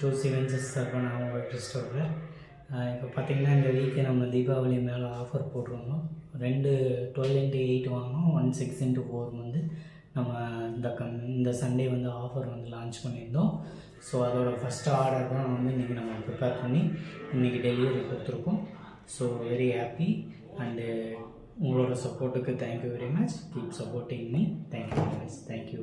To சிவன்சஸ் servant அவங்க ஸ்டோரில் இப்போ பார்த்திங்கன்னா இந்த வீக்கே நம்ம தீபாவளி மேலே ஆஃபர் போட்டிருந்தோம். 12x8 வாங்கினோம், 16x4 வந்து நம்ம இந்த சண்டே வந்து ஆஃபர் வந்து லான்ச் பண்ணியிருந்தோம். ஸோ அதோட ஃபஸ்ட்டு ஆர்டர் தான் வந்து இன்றைக்கி நம்ம ப்ரிப்பேர் பண்ணி இன்றைக்கி டெலிவரி கொடுத்துருக்கோம். ஸோ வெரி ஹாப்பி அண்டு உங்களோட சப்போர்ட்டுக்கு thank you very much. Keep supporting me. Thank you very much. Thank you.